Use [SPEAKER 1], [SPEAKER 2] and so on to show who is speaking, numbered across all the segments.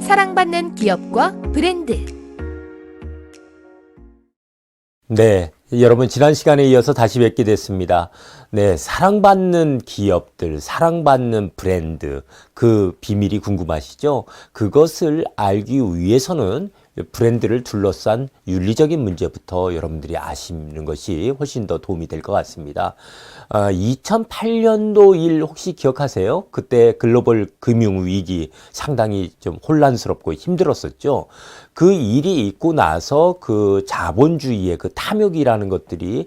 [SPEAKER 1] 사랑받는 기업과 브랜드.
[SPEAKER 2] 네, 여러분 지난 시간에 이어서 다시 뵙게 됐습니다. 네, 사랑받는 기업들, 사랑받는 브랜드, 그 비밀이 궁금하시죠? 그것을 알기 위해서는 브랜드를 둘러싼 윤리적인 문제부터 여러분들이 아시는 것이 훨씬 더 도움이 될 것 같습니다. 2008년도 일 혹시 기억하세요? 그때 글로벌 금융위기 상당히 좀 혼란스럽고 힘들었었죠. 그 일이 있고 나서 그 자본주의의 그 탐욕이라는 것들이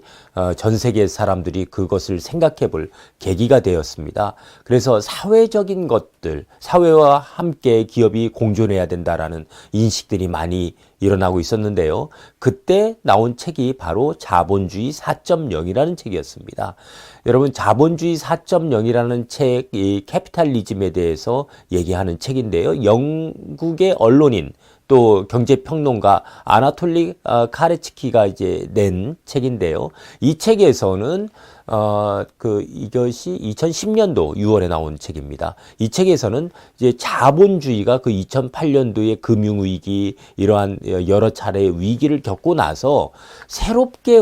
[SPEAKER 2] 전 세계 사람들이 그것을 생각해 볼 계기가 되었습니다. 그래서 사회적인 것들, 사회와 함께 기업이 공존해야 된다라는 인식들이 많이 일어나고 있었는데요. 그때 나온 책이 바로 자본주의 4.0이라는 책이었습니다. 여러분, 자본주의 4.0이라는 책, 이 캐피탈리즘에 대해서 얘기하는 책인데요. 영국의 언론인 또 경제평론가 아나톨리 카레츠키가 이제 낸 책인데요. 이 책에서는 이것이 2010년도 6월에 나온 책입니다. 이 책에서는 이제 자본주의가 그 2008년도의 금융위기, 이러한 여러 차례의 위기를 겪고 나서 새롭게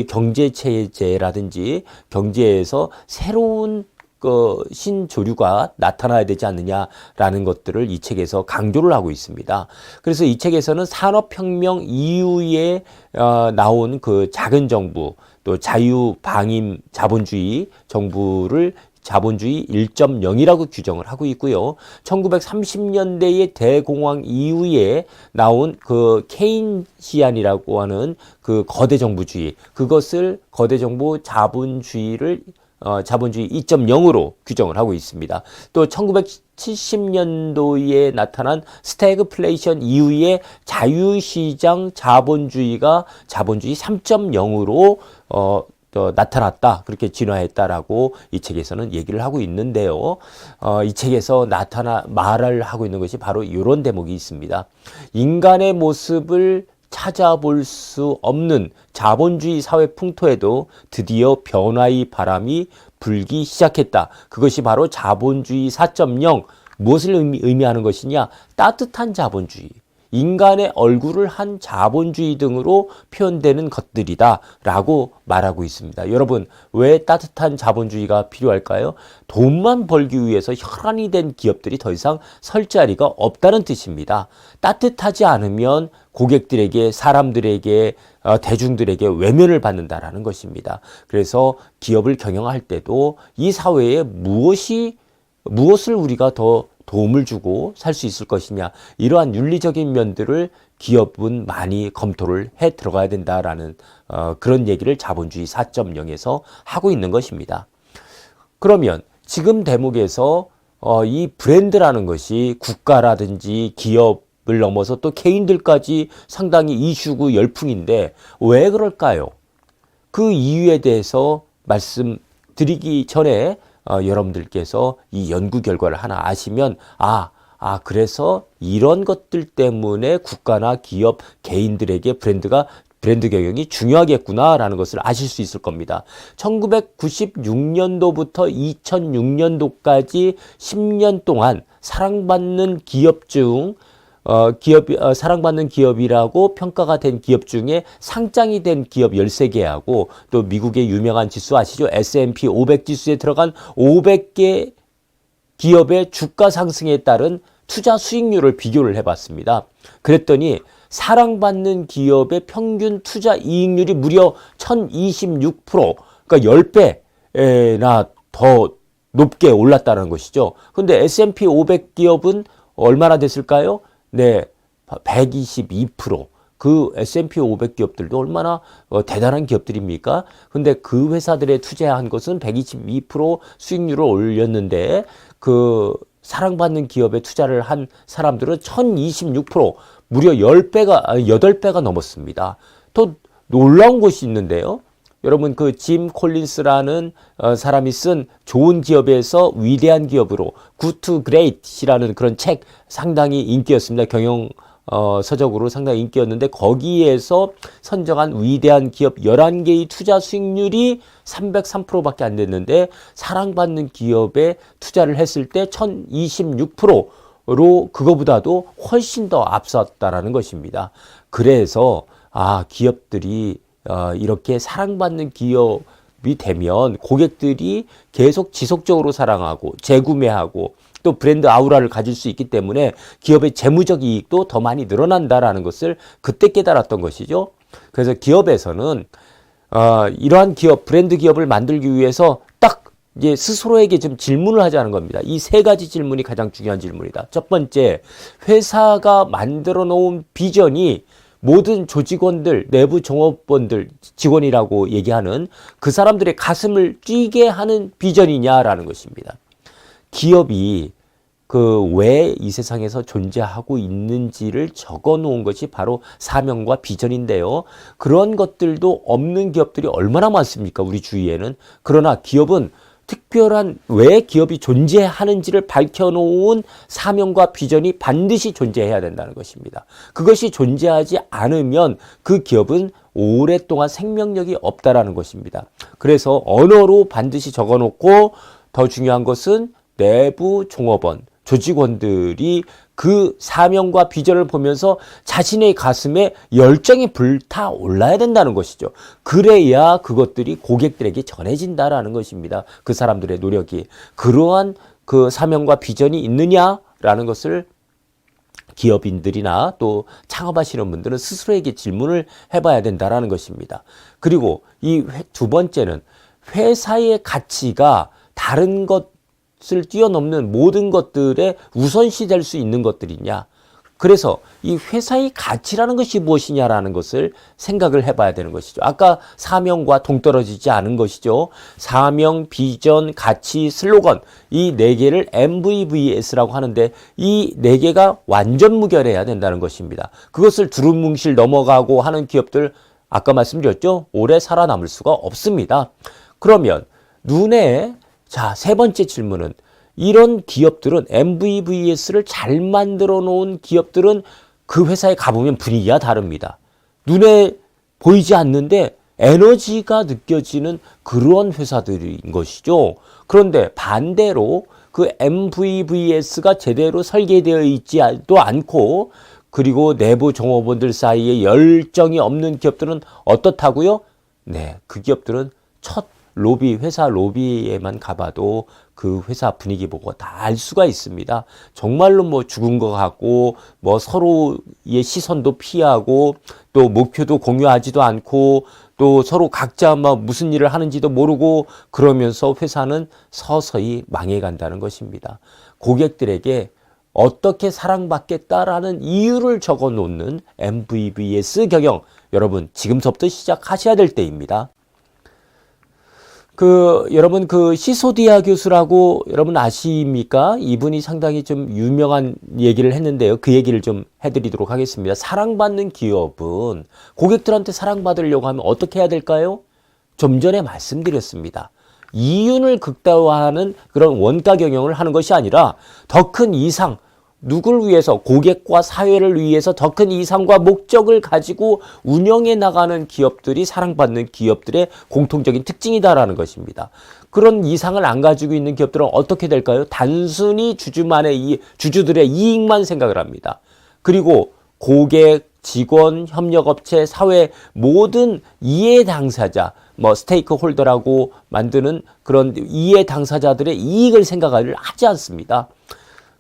[SPEAKER 2] 경제체제라든지 경제에서 새로운 신조류가 나타나야 되지 않느냐라는 것들을 이 책에서 강조를 하고 있습니다. 그래서 이 책에서는 산업혁명 이후에 나온 그 작은 정부, 또 자유방임 자본주의 정부를 자본주의 1.0이라고 규정을 하고 있고요. 1930년대의 대공황 이후에 나온 그 케인시안이라고 하는 그 거대 정부주의, 그것을 거대 정부 자본주의를 자본주의 2.0으로 규정을 하고 있습니다. 또 1970년도에 나타난 스태그플레이션 이후에 자유시장 자본주의가 자본주의 3.0으로 나타났다. 그렇게 진화했다라고 이 책에서는 얘기를 하고 있는데요. 이 책에서 말을 하고 있는 것이 바로 이런 대목이 있습니다. 인간의 모습을 찾아볼 수 없는 자본주의 사회 풍토에도 드디어 변화의 바람이 불기 시작했다. 그것이 바로 자본주의 4.0. 무엇을 의미하는 것이냐? 따뜻한 자본주의. 인간의 얼굴을 한 자본주의 등으로 표현되는 것들이다 라고 말하고 있습니다. 여러분, 왜 따뜻한 자본주의가 필요할까요? 돈만 벌기 위해서 혈안이 된 기업들이 더 이상 설 자리가 없다는 뜻입니다. 따뜻하지 않으면 고객들에게, 사람들에게, 대중들에게 외면을 받는다라는 것입니다. 그래서 기업을 경영할 때도 이 사회에 무엇을 우리가 더 도움을 주고 살 수 있을 것이냐, 이러한 윤리적인 면들을 기업은 많이 검토를 해 들어가야 된다라는 그런 얘기를 자본주의 4.0에서 하고 있는 것입니다. 그러면 지금 대목에서 이 브랜드라는 것이 국가라든지 기업을 넘어서 또 개인들까지 상당히 이슈고 열풍인데 왜 그럴까요? 그 이유에 대해서 말씀드리기 전에 여러분들께서 이 연구 결과를 하나 아시면 그래서 이런 것들 때문에 국가나 기업, 개인들에게 브랜드 경영이 중요하겠구나라는 것을 아실 수 있을 겁니다. 1996년도부터 2006년도까지 10년 동안 사랑받는 기업 중 사랑받는 기업이라고 평가가 된 기업 중에 상장이 된 기업 13개하고 또 미국의 유명한 지수 아시죠? S&P 500 지수에 들어간 500개 기업의 주가 상승에 따른 투자 수익률을 비교를 해봤습니다. 그랬더니 사랑받는 기업의 평균 투자 이익률이 무려 1026%, 그러니까 10배나 더 높게 올랐다는 것이죠. 근데 S&P 500 기업은 얼마나 됐을까요? 네, 122%. 그 S&P 500 기업들도 얼마나 대단한 기업들입니까? 근데 그 회사들에 투자한 것은 122% 수익률을 올렸는데 그 사랑받는 기업에 투자를 한 사람들은 1026%, 무려 8배가 넘었습니다. 또 놀라운 것이 있는데요. 여러분, 그 짐 콜린스라는 사람이 쓴 좋은 기업에서 위대한 기업으로 Good to Great이라는 그런 책 상당히 인기였습니다. 경영 서적으로 상당히 인기였는데 거기에서 선정한 위대한 기업 11개의 투자 수익률이 303%밖에 안 됐는데 사랑받는 기업에 투자를 했을 때 1026%, 그거보다도 훨씬 더 앞섰다라는 것입니다. 그래서 기업들이 이렇게 사랑받는 기업이 되면 고객들이 계속 지속적으로 사랑하고 재구매하고 또 브랜드 아우라를 가질 수 있기 때문에 기업의 재무적 이익도 더 많이 늘어난다라는 것을 그때 깨달았던 것이죠. 그래서 기업에서는 이러한 기업, 브랜드 기업을 만들기 위해서 딱 이제 스스로에게 좀 질문을 하자는 겁니다. 이 세 가지 질문이 가장 중요한 질문이다. 첫 번째, 회사가 만들어 놓은 비전이 모든 조직원들, 내부 종업원들, 직원이라고 얘기하는 그 사람들의 가슴을 뛰게 하는 비전이냐라는 것입니다. 기업이 왜 이 세상에서 존재하고 있는지를 적어 놓은 것이 바로 사명과 비전인데요. 그런 것들도 없는 기업들이 얼마나 많습니까? 우리 주위에는. 그러나 기업은 특별한 왜 기업이 존재하는지를 밝혀놓은 사명과 비전이 반드시 존재해야 된다는 것입니다. 그것이 존재하지 않으면 그 기업은 오랫동안 생명력이 없다라는 것입니다. 그래서 언어로 반드시 적어놓고 더 중요한 것은 내부 종업원, 조직원들이 그 사명과 비전을 보면서 자신의 가슴에 열정이 불타올라야 된다는 것이죠. 그래야 그것들이 고객들에게 전해진다라는 것입니다. 그 사람들의 노력이. 그러한 그 사명과 비전이 있느냐라는 것을 기업인들이나 또 창업하시는 분들은 스스로에게 질문을 해봐야 된다라는 것입니다. 그리고 이 두 번째는 회사의 가치가 다른 것을 뛰어넘는 모든 것들에 우선시 될 수 있는 것들이냐. 그래서 이 회사의 가치라는 것이 무엇이냐라는 것을 생각을 해봐야 되는 것이죠. 아까 사명과 동떨어지지 않은 것이죠. 사명, 비전, 가치, 슬로건 이 네 개를 MVVS라고 하는데 이 네 개가 완전 무결해야 된다는 것입니다. 그것을 두루뭉실 넘어가고 하는 기업들 아까 말씀드렸죠. 오래 살아남을 수가 없습니다. 그러면 세 번째 질문은 이런 기업들은 MVVS를 잘 만들어 놓은 기업들은 그 회사에 가보면 분위기가 다릅니다. 눈에 보이지 않는데 에너지가 느껴지는 그런 회사들인 것이죠. 그런데 반대로 그 MVVS가 제대로 설계되어 있지도 않고 그리고 내부 종업원들 사이에 열정이 없는 기업들은 어떻다고요? 네, 그 기업들은 회사 로비에만 가봐도 그 회사 분위기 보고 다 알 수가 있습니다. 정말로 죽은 것 같고, 서로의 시선도 피하고, 또 목표도 공유하지도 않고, 또 서로 각자 무슨 일을 하는지도 모르고, 그러면서 회사는 서서히 망해간다는 것입니다. 고객들에게 어떻게 사랑받겠다라는 이유를 적어 놓는 MVVS 경영, 여러분 지금부터 시작하셔야 될 때입니다. 여러분 시소디아 교수라고 여러분 아십니까? 이분이 상당히 좀 유명한 얘기를 했는데요. 그 얘기를 좀 해드리도록 하겠습니다. 사랑받는 기업은 고객들한테 사랑받으려고 하면 어떻게 해야 될까요? 좀 전에 말씀드렸습니다. 이윤을 극대화하는 그런 원가 경영을 하는 것이 아니라 더 큰 이상, 누구를 위해서 고객과 사회를 위해서 더 큰 이상과 목적을 가지고 운영해 나가는 기업들이 사랑받는 기업들의 공통적인 특징이다라는 것입니다. 그런 이상을 안 가지고 있는 기업들은 어떻게 될까요? 단순히 주주들의 이익만 생각을 합니다. 그리고 고객, 직원, 협력업체, 사회 모든 이해 당사자, 스테이크 홀더라고 만드는 그런 이해 당사자들의 이익을 생각을 하지 않습니다.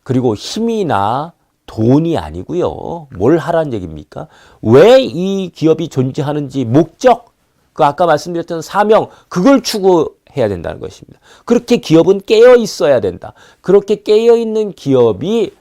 [SPEAKER 2] 그리고 힘이나 돈이 아니고요. 뭘 하라는 얘기입니까? 왜 이 기업이 존재하는지 목적, 아까 말씀드렸던 사명, 그걸 추구해야 된다는 것입니다. 그렇게 기업은 깨어 있어야 된다. 그렇게 깨어 있는 기업이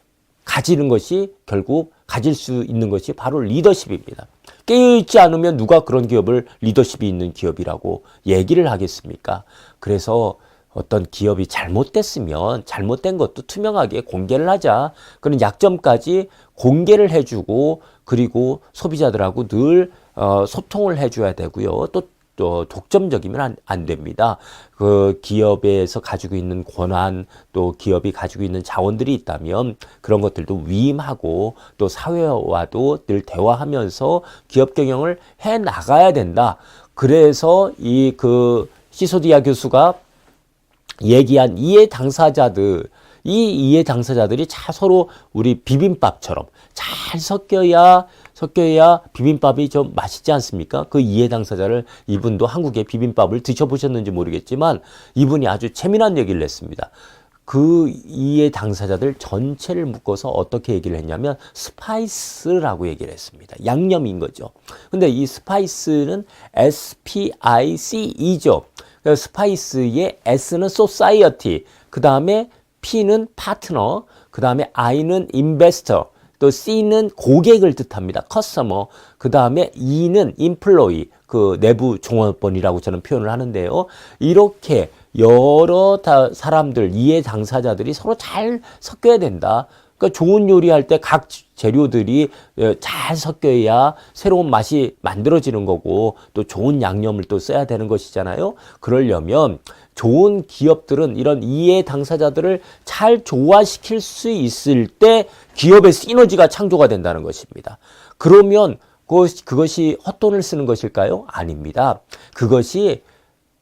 [SPEAKER 2] 가질 수 있는 것이 바로 리더십입니다. 깨어 있지 않으면 누가 그런 기업을 리더십이 있는 기업이라고 얘기를 하겠습니까? 그래서 어떤 기업이 잘못됐으면 잘못된 것도 투명하게 공개를 하자. 그런 약점까지 공개를 해주고 그리고 소비자들하고 늘 소통을 해줘야 되고요. 또 독점적이면 안 됩니다. 그 기업에서 가지고 있는 권한 또 기업이 가지고 있는 자원들이 있다면 그런 것들도 위임하고 또 사회와도 늘 대화하면서 기업 경영을 해 나가야 된다. 그래서 시소디아 교수가 얘기한 이해 당사자들, 이 이해 당사자들이 서로 우리 비빔밥처럼 잘 섞여야 비빔밥이 좀 맛있지 않습니까? 그 이해 당사자를 이분도 한국의 비빔밥을 드셔보셨는지 모르겠지만 이분이 아주 재미난 얘기를 했습니다. 그 이해 당사자들 전체를 묶어서 어떻게 얘기를 했냐면 스파이스라고 얘기를 했습니다. 양념인 거죠. 근데 이 스파이스는 SPICE죠. 스파이스의 S는 society, 그 다음에 P는 파트너, 그 다음에 I는 investor, 또 C는 고객을 뜻합니다. customer, 그 다음에 E는 employee, 그 내부 종업원이라고 저는 표현을 하는데요. 이렇게 여러 사람들, 이해 당사자들이 서로 잘 섞여야 된다. 그러니까 좋은 요리할 때 각 재료들이 잘 섞여야 새로운 맛이 만들어지는 거고 또 좋은 양념을 또 써야 되는 것이잖아요. 그러려면 좋은 기업들은 이런 이해 당사자들을 잘 조화시킬 수 있을 때 기업의 시너지가 창조가 된다는 것입니다. 그러면 그것이 헛돈을 쓰는 것일까요? 아닙니다. 그것이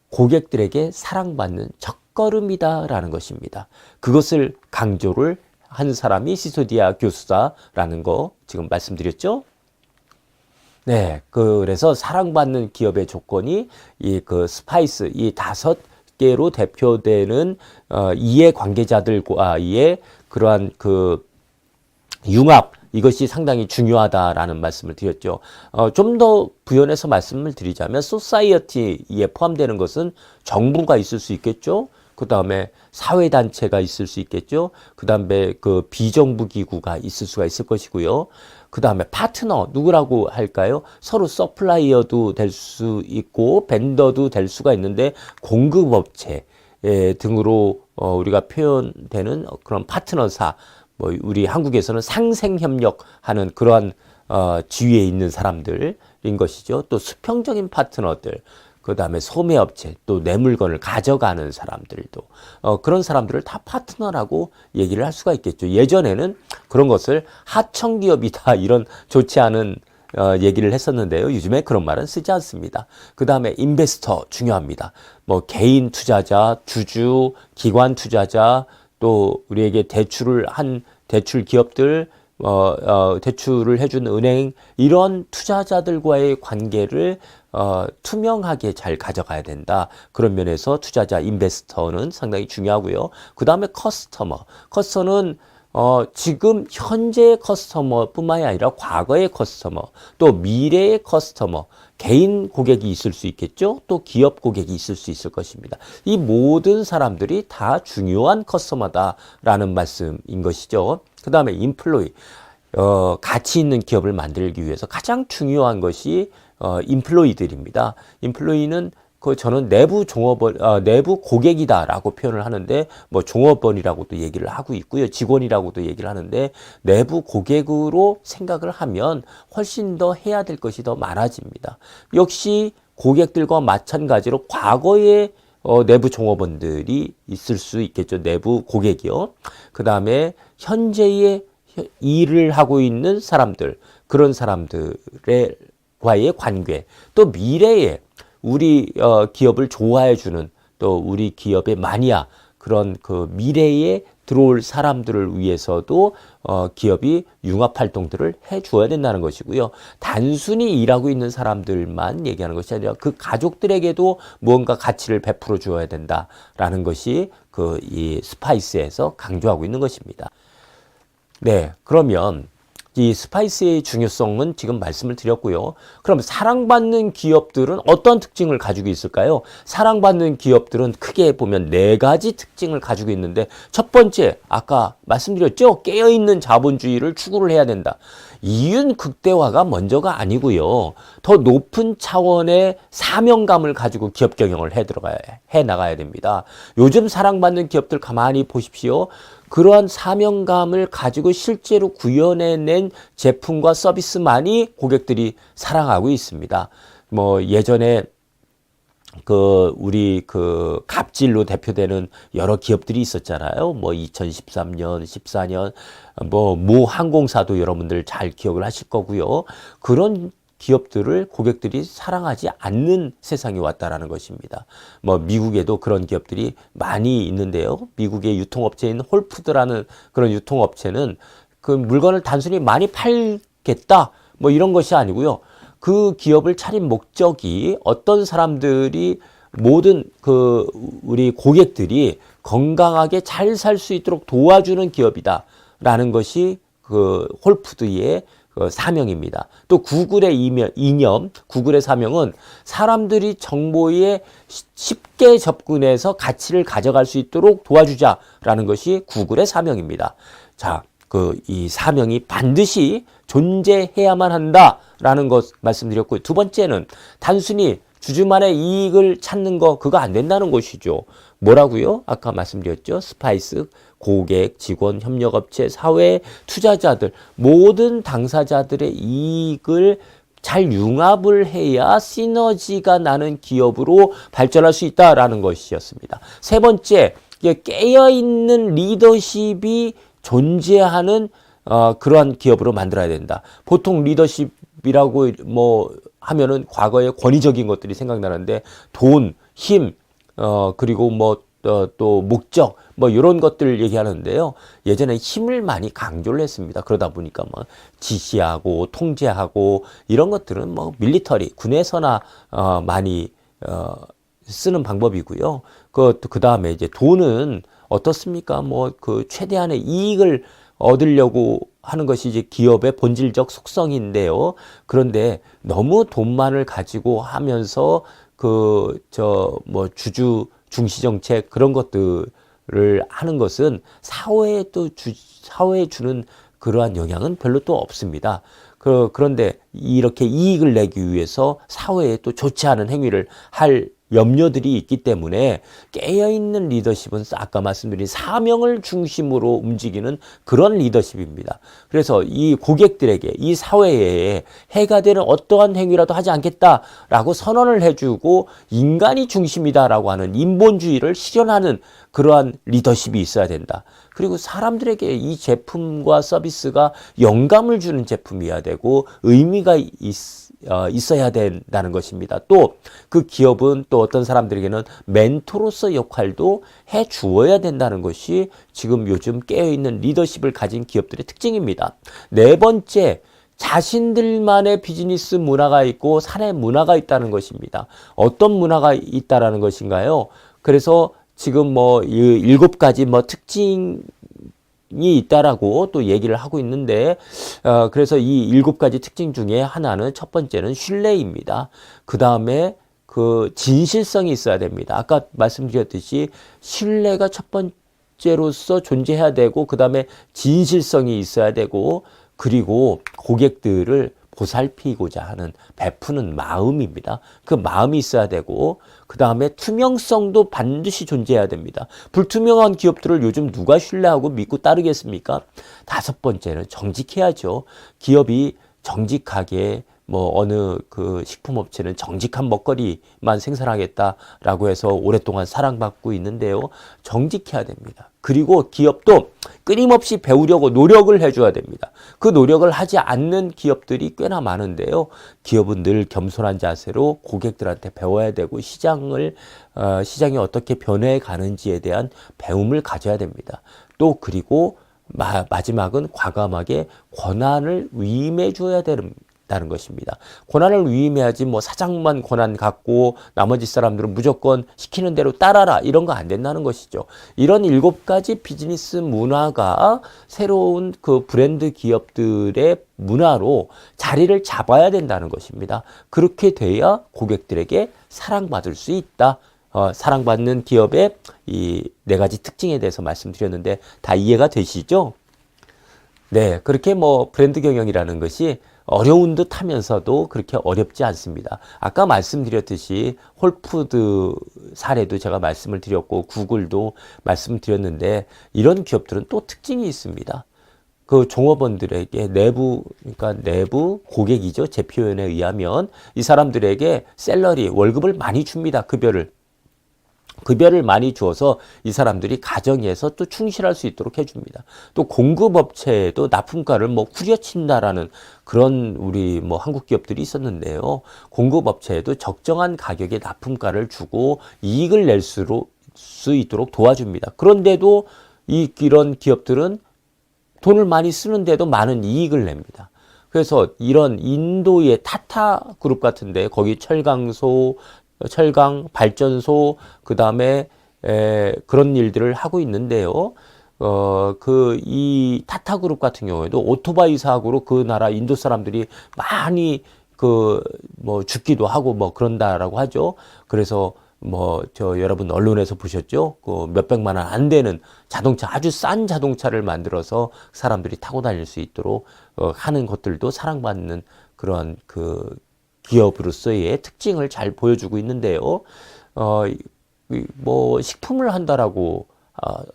[SPEAKER 2] 고객들에게 사랑받는 첫걸음이다라는 것입니다. 그것을 강조를 한 사람이 시소디아 교수다라는 거 지금 말씀드렸죠? 네, 그래서 사랑받는 기업의 조건이 그 스파이스, 이 5개로 대표되는 이해 관계자들과의 그러한 그 융합, 이것이 상당히 중요하다라는 말씀을 드렸죠. 좀 더 부연해서 말씀을 드리자면 소사이어티에 포함되는 것은 정부가 있을 수 있겠죠. 그 다음에 사회단체가 있을 수 있겠죠. 그 다음에 그 비정부 기구가 있을 수가 있을 것이고요. 그 다음에 파트너, 누구라고 할까요? 서로 서플라이어도 될 수 있고 벤더도 될 수가 있는데 공급업체 등으로 우리가 표현되는 그런 파트너사, 뭐 우리 한국에서는 상생협력하는 그러한 지위에 있는 사람들인 것이죠. 또 수평적인 파트너들, 그 다음에 소매업체, 또 내 물건을 가져가는 사람들도 그런 사람들을 다 파트너라고 얘기를 할 수가 있겠죠. 예전에는 그런 것을 하청기업이다 이런 좋지 않은 얘기를 했었는데요. 요즘에 그런 말은 쓰지 않습니다. 그 다음에 인베스터 중요합니다. 뭐 개인 투자자, 주주, 기관 투자자, 또 우리에게 대출을 한 대출 기업들, 대출을 해준 은행, 이런 투자자들과의 관계를 투명하게 잘 가져가야 된다. 그런 면에서 투자자, 인베스터는 상당히 중요하고요. 그 다음에 커스터머는 지금 현재의 커스터머뿐만이 아니라 과거의 커스터머, 또 미래의 커스터머, 개인 고객이 있을 수 있겠죠. 또 기업 고객이 있을 수 있을 것입니다. 이 모든 사람들이 다 중요한 커스터머다라는 말씀인 것이죠. 그 다음에 인플로이, 가치 있는 기업을 만들기 위해서 가장 중요한 것이 인플로이들입니다. 인플로이는 저는 내부 종업원, 내부 고객이다라고 표현을 하는데, 뭐 종업원이라고도 얘기를 하고 있고요. 직원이라고도 얘기를 하는데, 내부 고객으로 생각을 하면 훨씬 더 해야 될 것이 더 많아집니다. 역시 고객들과 마찬가지로 과거에 내부 종업원들이 있을 수 있겠죠. 내부 고객이요. 그 다음에 현재의 일을 하고 있는 사람들, 그런 사람들과의 관계, 또 미래에 우리 기업을 좋아해주는, 또 우리 기업의 마니아, 그런 그 미래에 들어올 사람들을 위해서도 기업이 융합 활동들을 해줘야 된다는 것이고요. 단순히 일하고 있는 사람들만 얘기하는 것이 아니라 그 가족들에게도 무언가 가치를 베풀어 주어야 된다라는 것이 이 스파이스에서 강조하고 있는 것입니다. 네, 그러면 이 스파이스의 중요성은 지금 말씀을 드렸고요. 그럼 사랑받는 기업들은 어떤 특징을 가지고 있을까요? 사랑받는 기업들은 크게 보면 4가지 특징을 가지고 있는데, 첫 번째, 아까 말씀드렸죠? 깨어있는 자본주의를 추구를 해야 된다. 이윤 극대화가 먼저가 아니고요. 더 높은 차원의 사명감을 가지고 기업 경영을 해 나가야 됩니다. 요즘 사랑받는 기업들 가만히 보십시오. 그러한 사명감을 가지고 실제로 구현해낸 제품과 서비스만이 고객들이 사랑하고 있습니다. 뭐 예전에 우리 갑질로 대표되는 여러 기업들이 있었잖아요. 뭐 2013년, 14년, 뭐 항공사도 여러분들 잘 기억을 하실 거고요. 그런 기업들을 고객들이 사랑하지 않는 세상이 왔다라는 것입니다. 뭐 미국에도 그런 기업들이 많이 있는데요. 미국의 유통업체인 홀푸드라는 그런 유통업체는 그 물건을 단순히 많이 팔겠다 뭐 이런 것이 아니고요. 그 기업을 차린 목적이 어떤 사람들이 모든 그 우리 고객들이 건강하게 잘 살 수 있도록 도와주는 기업이다라는 것이 그 홀푸드의 그 사명입니다. 또 구글의 이념, 구글의 사명은 사람들이 정보에 쉽게 접근해서 가치를 가져갈 수 있도록 도와주자라는 것이 구글의 사명입니다. 자, 이 사명이 반드시 존재해야만 한다라는 것 말씀드렸고요. 두 번째는 단순히 주주만의 이익을 찾는 거 그거 안 된다는 것이죠. 뭐라고요? 아까 말씀드렸죠. 스파이스, 고객, 직원, 협력업체, 사회, 투자자들 모든 당사자들의 이익을 잘 융합을 해야 시너지가 나는 기업으로 발전할 수 있다라는 것이었습니다. 세 번째, 깨어있는 리더십이 존재하는 그러한 기업으로 만들어야 된다. 보통 리더십이라고 뭐 하면은 과거의 권위적인 것들이 생각나는데 돈, 힘, 그리고 뭐 또 목적 뭐 이런 것들 얘기하는데요. 예전에 힘을 많이 강조를 했습니다. 그러다 보니까 뭐 지시하고 통제하고 이런 것들은 뭐 밀리터리 군에서나 많이 쓰는 방법이고요. 그 다음에 이제 돈은 어떻습니까? 뭐 그 최대한의 이익을 얻으려고 하는 것이 이제 기업의 본질적 속성인데요. 그런데 너무 돈만을 가지고 하면서 뭐 주주 중시 정책 그런 것들을 하는 것은 사회에 주는 그러한 영향은 별로 또 없습니다. 그런데 이렇게 이익을 내기 위해서 사회에 또 좋지 않은 행위를 할 염려들이 있기 때문에 깨어있는 리더십은 아까 말씀드린 사명을 중심으로 움직이는 그런 리더십입니다. 그래서 이 고객들에게 이 사회에 해가 되는 어떠한 행위라도 하지 않겠다라고 선언을 해주고 인간이 중심이다라고 하는 인본주의를 실현하는 그러한 리더십이 있어야 된다. 그리고 사람들에게 이 제품과 서비스가 영감을 주는 제품이어야 되고 의미가 있어야 된다는 것입니다. 또 그 기업은 또 어떤 사람들에게는 멘토로서 역할도 해 주어야 된다는 것이 지금 요즘 깨어있는 리더십을 가진 기업들의 특징입니다. 네 번째, 자신들만의 비즈니스 문화가 있고 사내 문화가 있다는 것입니다. 어떤 문화가 있다라는 것인가요? 그래서 지금 뭐 7가지 뭐 특징이 있다라고 또 얘기를 하고 있는데, 그래서 이 7가지 특징 중에 하나는 첫 번째는 신뢰입니다. 그 다음에 그 진실성이 있어야 됩니다. 아까 말씀드렸듯이 신뢰가 첫 번째로서 존재해야 되고, 그 다음에 진실성이 있어야 되고, 그리고 고객들을 보살피고자 하는 베푸는 마음입니다. 그 마음이 있어야 되고, 그 다음에 투명성도 반드시 존재해야 됩니다. 불투명한 기업들을 요즘 누가 신뢰하고 믿고 따르겠습니까? 다섯 번째는 정직해야죠. 기업이 정직하게 뭐 어느 그 식품업체는 정직한 먹거리만 생산하겠다라고 해서 오랫동안 사랑받고 있는데요. 정직해야 됩니다. 그리고 기업도 끊임없이 배우려고 노력을 해줘야 됩니다. 그 노력을 하지 않는 기업들이 꽤나 많은데요. 기업은 늘 겸손한 자세로 고객들한테 배워야 되고 시장이 어떻게 변해 가는지에 대한 배움을 가져야 됩니다. 또 그리고 마지막은 과감하게 권한을 위임해 줘야 다는 것입니다. 권한을 위임해야지 뭐 사장만 권한 갖고 나머지 사람들은 무조건 시키는 대로 따라라 이런 거 안 된다는 것이죠. 이런 7가지 비즈니스 문화가 새로운 그 브랜드 기업들의 문화로 자리를 잡아야 된다는 것입니다. 그렇게 돼야 고객들에게 사랑받을 수 있다. 사랑받는 기업의 이 4가지 특징에 대해서 말씀드렸는데 다 이해가 되시죠? 네, 그렇게 뭐 브랜드 경영이라는 것이 어려운 듯 하면서도 그렇게 어렵지 않습니다. 아까 말씀드렸듯이 홀푸드 사례도 제가 말씀을 드렸고 구글도 말씀드렸는데 이런 기업들은 또 특징이 있습니다. 그 종업원들에게 그러니까 내부 고객이죠. 제 표현에 의하면 이 사람들에게 샐러리, 월급을 많이 줍니다. 급여를. 급여를 많이 주어서 이 사람들이 가정에서 또 충실할 수 있도록 해줍니다. 또 공급업체에도 납품가를 뭐 후려친다라는 그런 우리 뭐 한국 기업들이 있었는데요. 공급업체에도 적정한 가격의 납품가를 주고 이익을 낼 수 있도록 도와줍니다. 그런데도 이런 기업들은 돈을 많이 쓰는데도 많은 이익을 냅니다. 그래서 이런 인도의 타타 그룹 같은데 거기 철강 발전소 그다음에 그런 일들을 하고 있는데요. 이 타타 그룹 같은 경우에도 오토바이 사고로 그 나라 인도 사람들이 많이 뭐 죽기도 하고 뭐 그런다라고 하죠. 그래서 뭐 여러분 언론에서 보셨죠? 그 몇백만 원 안 되는 자동차 아주 싼 자동차를 만들어서 사람들이 타고 다닐 수 있도록 하는 것들도 사랑받는 그런 기업으로서의 특징을 잘 보여주고 있는데요. 뭐 식품을 한다라고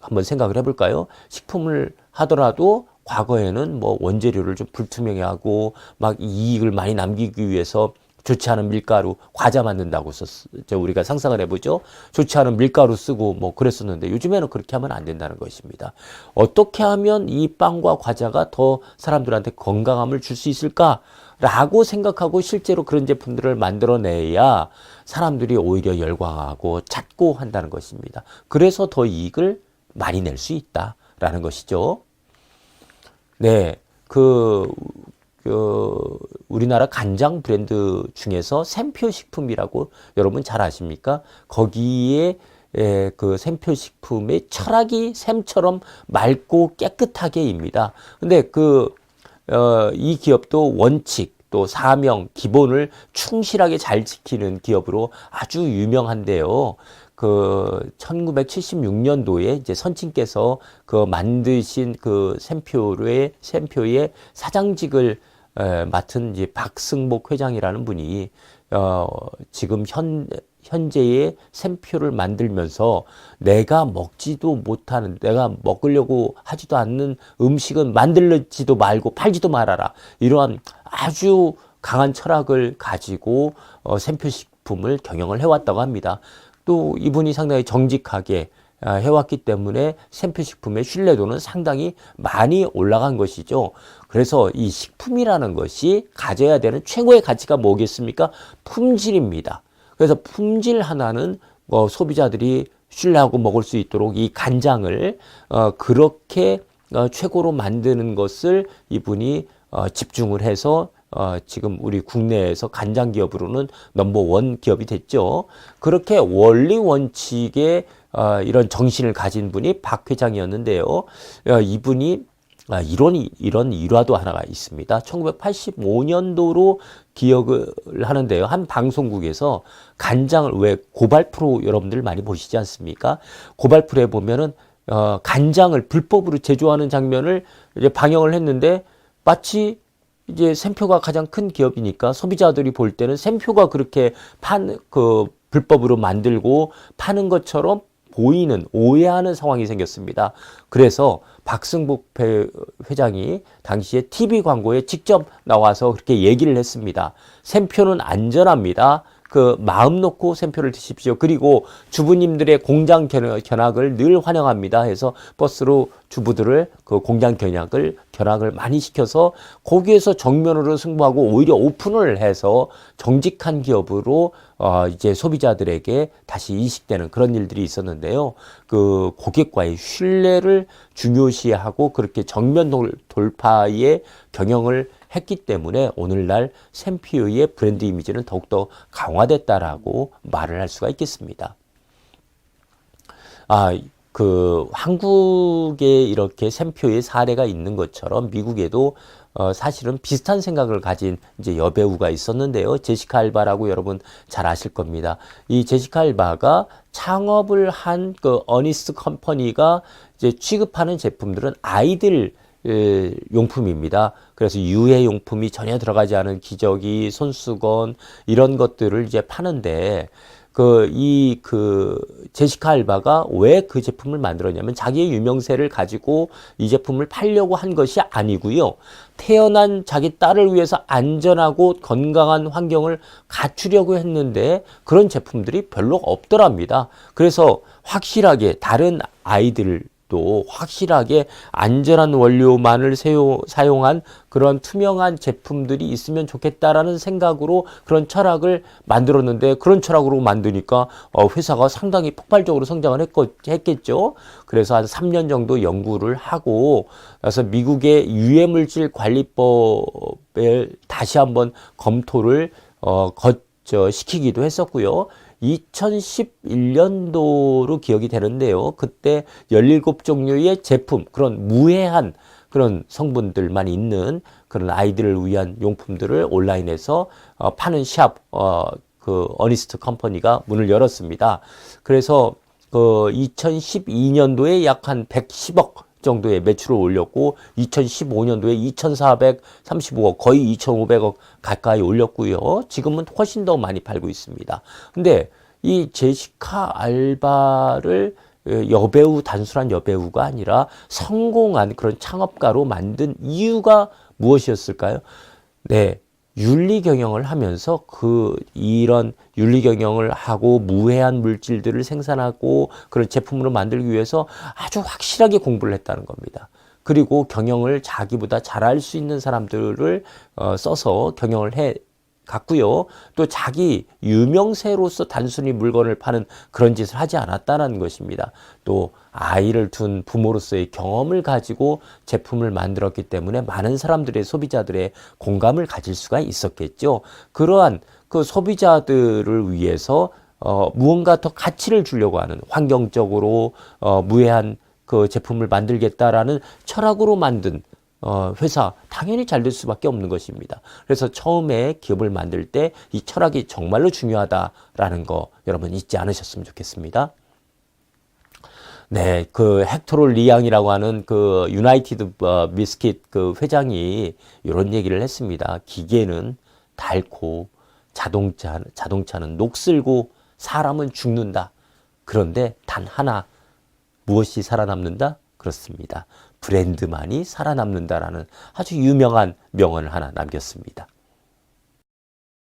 [SPEAKER 2] 한번 생각을 해볼까요? 식품을 하더라도 과거에는 뭐 원재료를 좀 불투명해 하고 막 이익을 많이 남기기 위해서 좋지 않은 밀가루, 과자 만든다고 우리가 상상을 해보죠. 좋지 않은 밀가루 쓰고 뭐 그랬었는데 요즘에는 그렇게 하면 안 된다는 것입니다. 어떻게 하면 이 빵과 과자가 더 사람들한테 건강함을 줄 수 있을까라고 생각하고 실제로 그런 제품들을 만들어내야 사람들이 오히려 열광하고 찾고 한다는 것입니다. 그래서 더 이익을 많이 낼 수 있다라는 것이죠. 네, 우리나라 간장 브랜드 중에서 샘표 식품이라고 여러분 잘 아십니까? 거기에 그 샘표 식품의 철학이 샘처럼 맑고 깨끗하게입니다. 근데 이 기업도 원칙 또 사명, 기본을 충실하게 잘 지키는 기업으로 아주 유명한데요. 1976년도에 이제 선친께서 만드신 샘표의 사장직을 맡은 이제 박승복 회장이라는 분이 지금 현재의 샘표를 만들면서 내가 먹지도 못하는, 내가 먹으려고 하지도 않는 음식은 만들지도 말고 팔지도 말아라. 이러한 아주 강한 철학을 가지고 샘표 식품을 경영을 해왔다고 합니다. 또 이분이 상당히 정직하게 해왔기 때문에 샘표 식품의 신뢰도는 상당히 많이 올라간 것이죠. 그래서 이 식품이라는 것이 가져야 되는 최고의 가치가 뭐겠습니까? 품질입니다. 그래서 품질 하나는 소비자들이 신뢰하고 먹을 수 있도록 이 간장을 그렇게 최고로 만드는 것을 이분이 집중을 해서 지금 우리 국내에서 간장 기업으로는 넘버원 기업이 됐죠. 그렇게 원리 원칙의 이런 정신을 가진 분이 박 회장이었는데요. 이분이 이런 일화도 하나가 있습니다. 1985년도로 기억을 하는데요. 한 방송국에서 간장을 왜 고발 프로 여러분들 많이 보시지 않습니까? 고발 프로에 보면은 간장을 불법으로 제조하는 장면을 이제 방영을 했는데 마치 이제 샘표가 가장 큰 기업이니까 소비자들이 볼 때는 샘표가 그렇게 불법으로 만들고 파는 것처럼 보이는, 오해하는 상황이 생겼습니다. 그래서 박승복 회장이 당시에 TV 광고에 직접 나와서 그렇게 얘기를 했습니다. 샘표는 안전합니다. 마음 놓고 샘표를 드십시오. 그리고 주부님들의 공장 견학을 늘 환영합니다. 해서 버스로 주부들을 공장 견학을 많이 시켜서 거기에서 정면으로 승부하고 오히려 오픈을 해서 정직한 기업으로 이제 소비자들에게 다시 인식되는 그런 일들이 있었는데요. 고객과의 신뢰를 중요시하고 그렇게 정면 돌파의 경영을 했기 때문에 오늘날 샘표의 브랜드 이미지는 더욱더 강화됐다라고 말을 할 수가 있겠습니다. 한국에 이렇게 샘표의 사례가 있는 것처럼 미국에도 사실은 비슷한 생각을 가진 이제 여배우가 있었는데요. 제시카 알바라고 여러분 잘 아실 겁니다. 이 제시카 알바가 창업을 한 어니스트 컴퍼니가 이제 취급하는 제품들은 아이들 용품입니다. 그래서 유해용품이 전혀 들어가지 않은 기저귀, 손수건 이런 것들을 이제 파는데 제시카 알바가 왜 그 제품을 만들었냐면 자기의 유명세를 가지고 이 제품을 팔려고 한 것이 아니고요. 태어난 자기 딸을 위해서 안전하고 건강한 환경을 갖추려고 했는데 그런 제품들이 별로 없더랍니다. 그래서 확실하게 다른 아이들도 확실하게 안전한 원료만을 사용한 그런 투명한 제품들이 있으면 좋겠다라는 생각으로 그런 철학을 만들었는데 그런 철학으로 만드니까 회사가 상당히 폭발적으로 성장을 했겠죠. 그래서 한 3년 정도 연구를 하고 그래서 미국의 유해물질 관리법을 다시 한번 검토를 시키기도 했었고요. 2011년도로 기억이 되는데요. 그때 17종류의 제품, 그런 무해한 그런 성분들만 있는 그런 아이들을 위한 용품들을 온라인에서 파는 샵, 어니스트 컴퍼니가 문을 열었습니다. 그래서 2012년도에 약 한 110억 정도의 매출을 올렸고 2015년도에 2,435억 거의 2,500억 가까이 올렸고요. 지금은 훨씬 더 많이 팔고 있습니다. 근데 이 제시카 알바를 여배우 단순한 여배우가 아니라 성공한 그런 창업가로 만든 이유가 무엇이었을까요? 네. 윤리 경영을 하면서 이런 윤리 경영을 하고 무해한 물질들을 생산하고 그런 제품으로 만들기 위해서 아주 확실하게 공부를 했다는 겁니다. 그리고 경영을 자기보다 잘할 수 있는 사람들을 써서 경영을 갔고요. 또 자기 유명세로서 단순히 물건을 파는 그런 짓을 하지 않았다는 것입니다. 또 아이를 둔 부모로서의 경험을 가지고 제품을 만들었기 때문에 많은 사람들의 소비자들의 공감을 가질 수가 있었겠죠. 그러한 그 소비자들을 위해서 무언가 더 가치를 주려고 하는 환경적으로 무해한 그 제품을 만들겠다라는 철학으로 만든 회사 당연히 잘 될 수밖에 없는 것입니다. 그래서 처음에 기업을 만들 때 이 철학이 정말로 중요하다라는 거 여러분 잊지 않으셨으면 좋겠습니다. 네, 그 헥토르 리앙이라고 하는 그 유나이티드 비스킷 그 회장이 이런 얘기를 했습니다. 기계는 닳고 자동차는 녹슬고 사람은 죽는다. 그런데 단 하나 무엇이 살아남는다? 그렇습니다. 브랜드만이 살아남는다라는 아주 유명한 명언을 하나 남겼습니다.